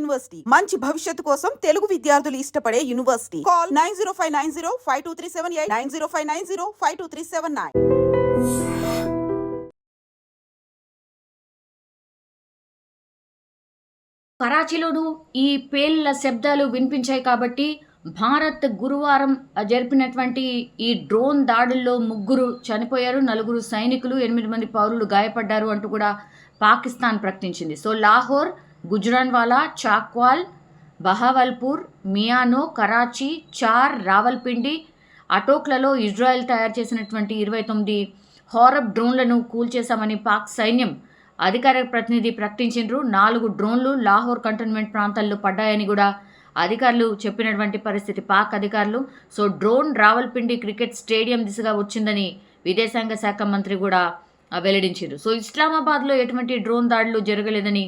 University మంచి భవిష్యత్తు కోసం తెలుగు విద్యార్థులు ఇష్టపడే యూనివర్సిటీ. కాల్ 9059052378 9059052379. కరాచీలోనూ ఈ పేలుళ్ల శబ్దాలు వినిపించాయి కాబట్టి భారత్ గురువారం జరిపినటువంటి ఈ డ్రోన్ దాడుల్లో 3 చనిపోయారు, 4 సైనికులు, 8 మంది పౌరులు గాయపడ్డారు అంటూ కూడా పాకిస్తాన్ ప్రకటించింది. సో లాహోర్, గుజ్రాన్వాలా, చాక్వాల్, బహావల్పూర్, మియానో, కరాచీ, చార్, రావల్పిండి, అటోక్లలో ఇజ్రాయెల్ తయారు చేసినటువంటి 29 హారప్ డ్రోన్లను కూల్చేశామని పాక్ సైన్యం అధికార ప్రతినిధి ప్రకటించారు. 4 డ్రోన్లు లాహోర్ కంటోన్మెంట్ ప్రాంతాల్లో పడ్డాయని కూడా అధికారులు చెప్పినటువంటి పరిస్థితి పాక్ అధికారులు. So drone Rawalpindi cricket stadium దిశగా వచ్చిందని విదేశాంగ శాఖ మంత్రి కూడా వెల్లడించారు. సో ఇస్లామాబాద్లో ఎటువంటి డ్రోన్ దాడులు జరగలేదని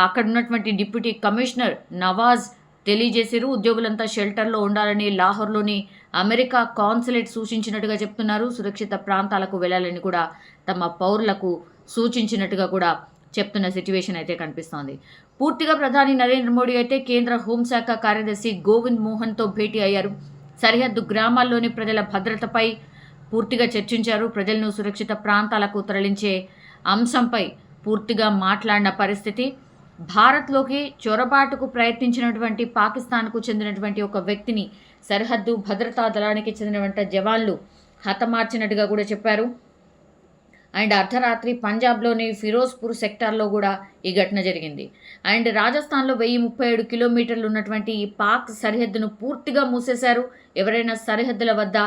అక్కడ ఉన్నటువంటి డిప్యూటీ కమిషనర్ నవాజ్ తెలియజేశారు. ఉద్యోగులంతా షెల్టర్లో ఉండాలని లాహోర్లోని అమెరికా కాన్సులేట్ సూచించినట్టుగా చెప్తున్నారు. సురక్షిత ప్రాంతాలకు వెళ్లాలని కూడా తమ పౌరులకు సూచించినట్టుగా కూడా చెప్తున్న సిచ్యువేషన్ అయితే కనిపిస్తోంది. పూర్తిగా ప్రధాని నరేంద్ర మోడీ అయితే కేంద్ర హోంశాఖ కార్యదర్శి గోవింద్ మోహన్తో భేటీ అయ్యారు. సరిహద్దు గ్రామాల్లోని ప్రజల భద్రతపై పూర్తిగా చర్చించారు. ప్రజలను సురక్షిత ప్రాంతాలకు తరలించే అంశంపై పూర్తిగా మాట్లాడిన పరిస్థితి. భారత్లోకి చొరబాటుకు ప్రయత్నించినటువంటి పాకిస్తాన్కు చెందినటువంటి ఒక వ్యక్తిని సరిహద్దు భద్రతా దళానికి చెందినటువంటి జవాన్లు హతమార్చినట్టుగా కూడా చెప్పారు. అండ్ అర్ధరాత్రి పంజాబ్లోని ఫిరోజ్పూర్ సెక్టార్లో కూడా ఈ ఘటన జరిగింది. అండ్ రాజస్థాన్లో 1037 కిలోమీటర్లు ఉన్నటువంటి ఈ పాక్ సరిహద్దును పూర్తిగా మూసేశారు. ఎవరైనా సరిహద్దుల వద్ద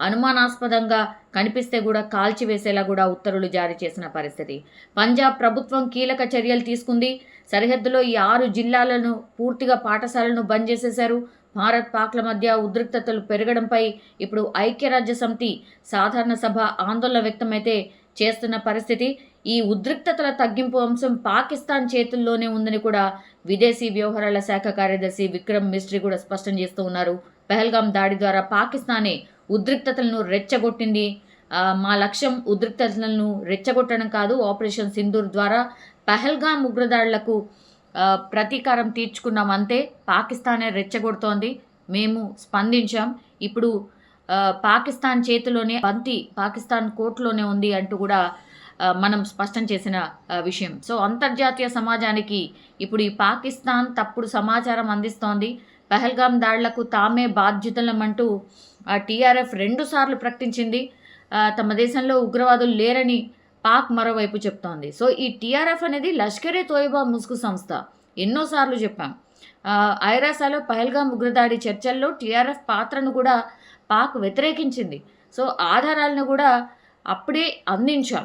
అనుమానాస్పదంగా కనిపిస్తే కూడా కాల్చివేసేలా కూడా ఉత్తర్వులు జారీ చేసిన పరిస్థితి. పంజాబ్ ప్రభుత్వం కీలక చర్యలు తీసుకుంది. సరిహద్దులో ఈ 6 జిల్లాలను పూర్తిగా పాఠశాలను బంద్ చేసేశారు. భారత్ పాక్ల మధ్య ఉద్రిక్తతలు పెరగడంపై ఇప్పుడు ఐక్యరాజ్య సమితి సాధారణ సభ ఆందోళన వ్యక్తమైతే చేస్తున్న పరిస్థితి. ఈ ఉద్రిక్తతల తగ్గింపు అంశం పాకిస్తాన్ చేతుల్లోనే ఉందని కూడా విదేశీ వ్యవహారాల శాఖ కార్యదర్శి విక్రమ్ మిస్ట్రీ కూడా స్పష్టం చేస్తూ ఉన్నారు. పహల్గాం దాడి ద్వారా పాకిస్తానే ఉద్రిక్తతలను రెచ్చగొట్టింది. మా లక్ష్యం ఉద్రిక్తతలను రెచ్చగొట్టడం కాదు, ఆపరేషన్ సింధూర్ ద్వారా పహల్గాం ఉగ్రదాడులకు ప్రతీకారం తీర్చుకున్నాం అంతే. పాకిస్తానే రెచ్చగొడుతోంది, మేము స్పందించాం. ఇప్పుడు పాకిస్తాన్ చేతిలోనే బంతి పాకిస్తాన్ కోర్టులోనే ఉంది అంటూ కూడా మనం స్పష్టం చేసిన విషయం. సో అంతర్జాతీయ సమాజానికి ఇప్పుడు ఈ పాకిస్తాన్ తప్పుడు సమాచారం అందిస్తోంది. పహల్గాం దాడులకు తామే బాధ్యుతలమంటూ టీఆర్ఎఫ్ 2 సార్లు ప్రకటించింది. తమ దేశంలో ఉగ్రవాదులు లేరని పాక్ మరోవైపు చెప్తోంది. సో ఈ టీఆర్ఎఫ్ అనేది లష్కరే తోయిబా ముసుగు సంస్థ. ఎన్నోసార్లు చెప్పాం. ఐరాసాలో పహల్గాం ఉగ్రదాడి చర్చల్లో టీఆర్ఎఫ్ పాత్రను కూడా పాక్ వ్యతిరేకించింది. సో ఆధారాలను కూడా అప్పుడే అందించాం.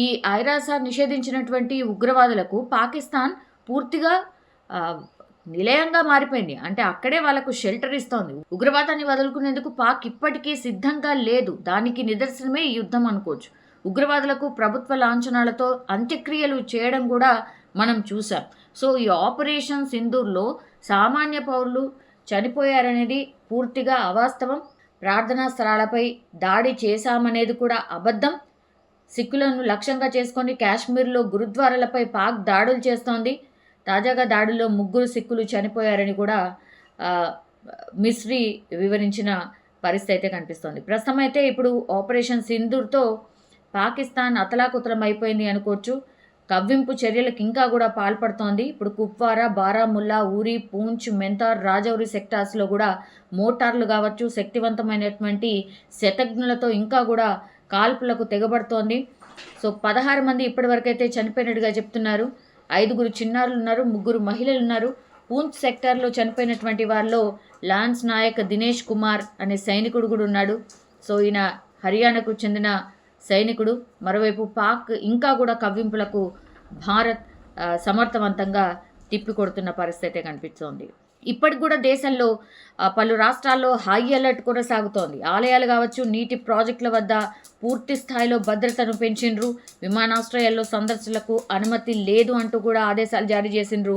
ఈ ఐరాసా నిషేధించినటువంటి ఉగ్రవాదులకు పాకిస్తాన్ పూర్తిగా నిలయంగా మారిపోయింది. అంటే అక్కడే వాళ్ళకు షెల్టర్ ఇస్తోంది. ఉగ్రవాదాన్ని వదులుకునేందుకు పాక్ ఇప్పటికీ సిద్ధంగా లేదు. దానికి నిదర్శనమే ఈ యుద్ధం అనుకోవచ్చు. ఉగ్రవాదులకు ప్రభుత్వ లాంఛనాలతో అంత్యక్రియలు చేయడం కూడా మనం చూసాం. సో ఈ ఆపరేషన్ సింధూర్లో సామాన్య పౌరులు చనిపోయారనేది పూర్తిగా అవాస్తవం. ప్రార్థనా స్థలాలపై దాడి చేశామనేది కూడా అబద్ధం. సిక్కులను లక్ష్యంగా చేసుకొని కాశ్మీర్లో గురుద్వారాలపై పాక్ దాడులు చేస్తోంది. తాజాగా దాడుల్లో 3 సిక్కులు చనిపోయారని కూడా మిస్రీ వివరించిన పరిస్థితి అయితే కనిపిస్తోంది. ప్రస్తుతం అయితే ఇప్పుడు ఆపరేషన్ సింధూర్తో పాకిస్తాన్ అతలాకుతలం అయిపోయింది అనుకోవచ్చు. కవ్వింపు చర్యలకు ఇంకా కూడా పాల్పడుతోంది. ఇప్పుడు కుప్వారా, బారాముల్లా, ఊరి, పూంచ్, మెంతార్, రాజౌరి సెక్టార్స్లో కూడా మోటార్లు కావచ్చు, శక్తివంతమైనటువంటి శతఘ్నులతో ఇంకా కూడా కాల్పులకు తెగబడుతోంది. సో 16 మంది ఇప్పటివరకైతే చనిపోయినట్టుగా చెప్తున్నారు. 5 చిన్నారులు ఉన్నారు, 3 మహిళలు ఉన్నారు. పూంచ్ సెక్టార్లో చనిపోయినటువంటి వారిలో లాన్స్ నాయక్ దినేష్ కుమార్ అనే సైనికుడు కూడా ఉన్నాడు. సో ఈయన హర్యానాకు చెందిన సైనికుడు. మరోవైపు పాక్ ఇంకా కూడా కవ్వింపులకు భారత్ సమర్థవంతంగా తిప్పికొడుతున్న పరిస్థితి కనిపిస్తోంది. ఇప్పటికి కూడా దేశంలో పలు రాష్ట్రాల్లో హై అలర్ట్ కొనసాగుతోంది. ఆలయాలు కావచ్చు, నీటి ప్రాజెక్టుల వద్ద పూర్తి స్థాయిలో భద్రతను పెంచిండ్రు. విమానాశ్రయాల్లో సందర్శనలకు అనుమతి లేదు అంటూ కూడా ఆదేశాలు జారీ చేసిండ్రు.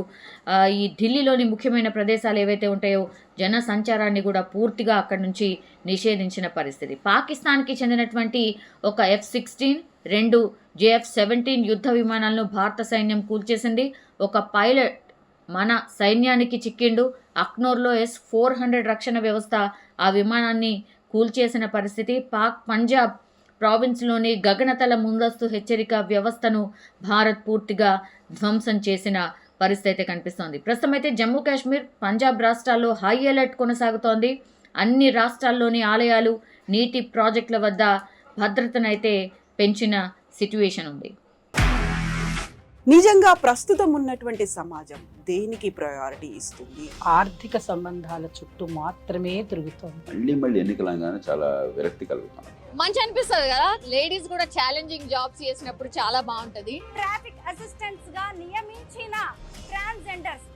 ఈ ఢిల్లీలోని ముఖ్యమైన ప్రదేశాలు ఏవైతే ఉంటాయో జన సంచారాన్ని కూడా పూర్తిగా అక్కడి నుంచి నిషేధించిన పరిస్థితి. పాకిస్తాన్కి చెందినటువంటి ఒక F-16, 2 JF-17 యుద్ధ విమానాలను భారత సైన్యం కూల్చేసింది. ఒక పైలట్ మన సైన్యానికి చిక్కిండు. అక్నూర్లో S-400 రక్షణ వ్యవస్థ ఆ విమానాన్ని కూల్చేసిన పరిస్థితి. పాక్ పంజాబ్ ప్రావిన్స్లోని గగనతల ముందస్తు హెచ్చరిక వ్యవస్థను భారత్ పూర్తిగా ధ్వంసం చేసిన పరిస్థితి అయితే కనిపిస్తోంది. ప్రస్తుతం అయితే జమ్మూ కాశ్మీర్, పంజాబ్ రాష్ట్రాల్లో హై అలర్ట్ కొనసాగుతోంది. అన్ని రాష్ట్రాల్లోని ఆలయాలు, నీటి ప్రాజెక్టుల వద్ద భద్రతనైతే పెంచిన సిట్యుయేషన్ ఉంది. నిజంగా ప్రస్తుతం ఉన్నటువంటి సమాజం దేనికి ప్రయారిటీ ఇస్తుంది? ఆర్థిక సంబంధాల చుట్టూ మాత్రమే తిరుగుతోంది. మళ్ళీ ఎన్నికలంగానే చాలా విరక్తి కలుగుతాం. మంచి అనిపిస్తుంది కదా, లేడీస్ కూడా ఛాలెంజింగ్ జాబ్స్ చేసినప్పుడు చాలా బాగుంటది. ట్రాఫిక్ అసిస్టెంట్స్ గా నియమించిన ట్రాన్స్జెండర్స్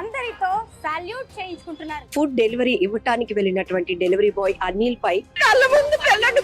అందరితో సాల్యూట్ చేయించుకుంటున్నారు. ఫుడ్ డెలివరీ ఇవ్వటానికి వెళ్ళినటువంటి డెలివరీ బాయ్ అనిల్ పై కళ్ళ ముందు పెళ్ళండి